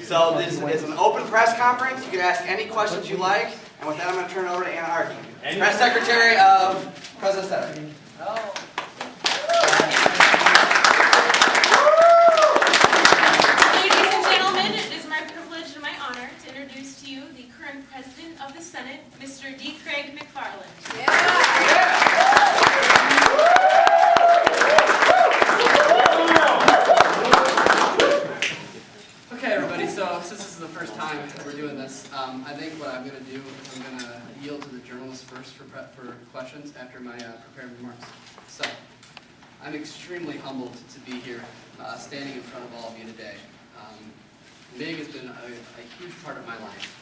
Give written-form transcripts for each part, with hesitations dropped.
So this is an open press conference. You can ask any questions you like. And with that, I'm going to turn it over to Anna Arky, Press Secretary of President Center. Ladies and gentlemen, it is my privilege and my honor to introduce to you the current President of the Senate, Mr. D. Craig McFarland. Okay, everybody, so since this is the first time we're doing this, I think what I'm going to do is I'm going to yield to the journalists first for questions after my prepared remarks. So, I'm extremely humbled to be here standing in front of all of you today. MIG has been a huge part of my life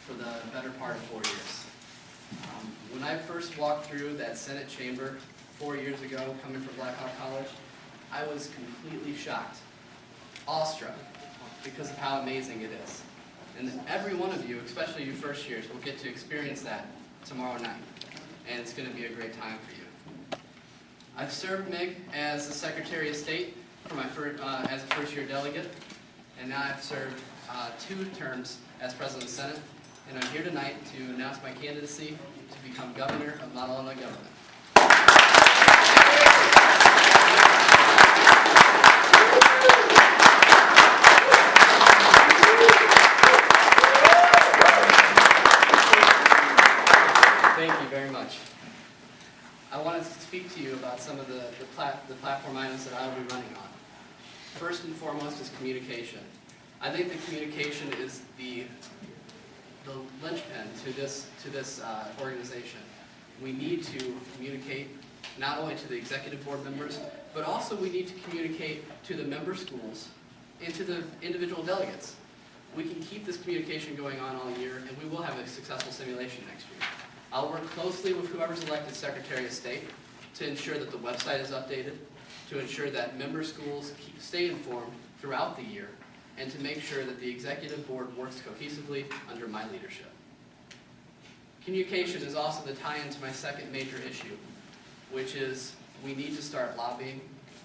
for the better part of 4 years. When I first walked through that Senate chamber 4 years ago, coming from Blackhawk College, I was completely shocked, awestruck, because of how amazing it is. And every one of you, especially you first years, will get to experience that tomorrow night. And it's going to be a great time for you. I've served MIG as the Secretary of State for my as a first-year delegate, and now I've served 2 terms as President of the Senate, and I'm here tonight to announce my candidacy to become Governor of Model Illinois Government. Thank you very much. I wanted to speak to you about some of the platform items that I will be running on. First and foremost is communication. I think that communication is the linchpin to this organization. We need to communicate not only to the executive board members, but also we need to communicate to the member schools and to the individual delegates. We can keep this communication going on all year, and we will have a successful simulation next year. I'll work closely with whoever's elected Secretary of State to ensure that the website is updated, to ensure that member schools stay informed throughout the year, and to make sure that the executive board works cohesively under my leadership. Communication is also the tie-in to my second major issue, which is we need to start lobbying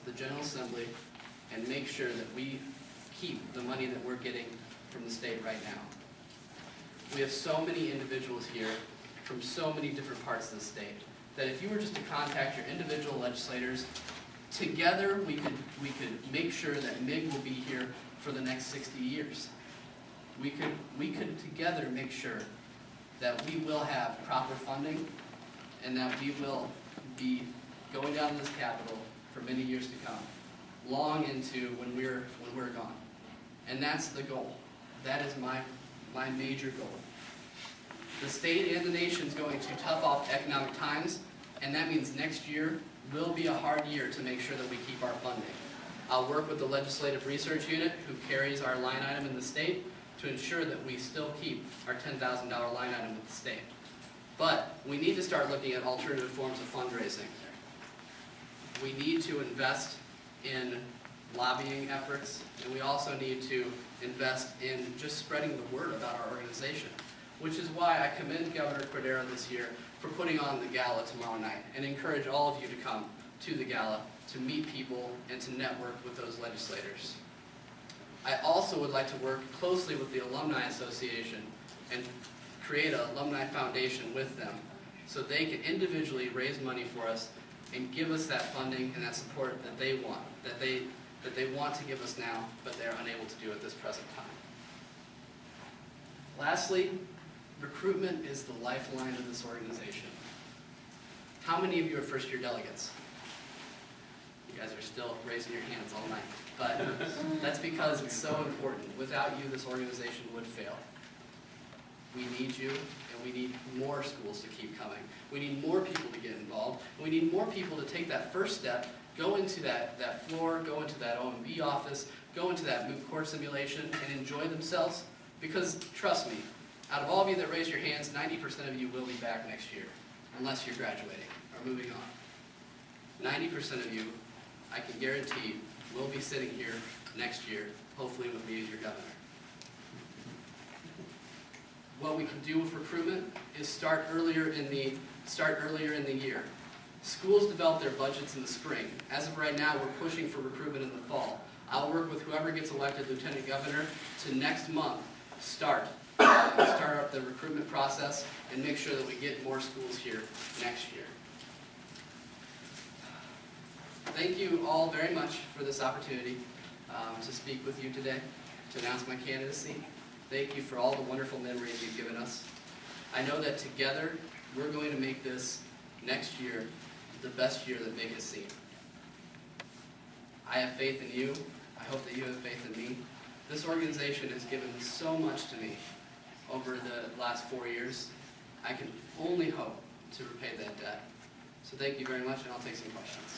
the General Assembly and make sure that we keep the money that we're getting from the state right now. We have so many individuals here from so many different parts of the state that if you were just to contact your individual legislators, together we could make sure that MIG will be here for the next 60 years. We could together make sure that we will have proper funding and that we will be going down to this Capitol for many years to come, long into when we're gone. And that's the goal. That is my major goal. The state and the nation is going through tough economic times, and that means next year will be a hard year to make sure that we keep our funding. I'll work with the Legislative Research Unit, who carries our line item in the state, to ensure that we still keep our $10,000 line item with the state. But we need to start looking at alternative forms of fundraising. We need to invest in lobbying efforts, and we also need to invest in just spreading the word about our organization, which is why I commend Governor Cordero this year for putting on the gala tomorrow night and encourage all of you to come to the gala to meet people and to network with those legislators. I also would like to work closely with the Alumni Association and create an alumni foundation with them so they can individually raise money for us and give us that funding and that support that they want, that they want to give us now, but they're unable to do at this present time. Lastly, recruitment is the lifeline of this organization. How many of you are first-year delegates? You guys are still raising your hands all night, but that's because it's so important. Without you, this organization would fail. We need you, and we need more schools to keep coming. We need more people to get involved. We need more people to take that first step, go into that floor, go into that OMB office, go into that moot court simulation, and enjoy themselves. Because, trust me, out of all of you that raise your hands, 90% of you will be back next year, unless you're graduating or moving on. 90% of you, I can guarantee, will be sitting here next year, hopefully with me as your governor. What we can do with recruitment is start earlier in the year. Schools develop their budgets in the spring. As of right now, we're pushing for recruitment in the fall. I I'll work with whoever gets elected lieutenant governor to next month start up the recruitment process and make sure that we get more schools here next year. Thank you all very much for this opportunity to speak with you today, to announce my candidacy. Thank you for all the wonderful memories you've given us. I know that together we're going to make this next year the best year that Big has seen. I have faith in you. I hope that you have faith in me. This organization has given so much to me over the last 4 years. I can only hope to repay that debt. So thank you very much, and I'll take some questions.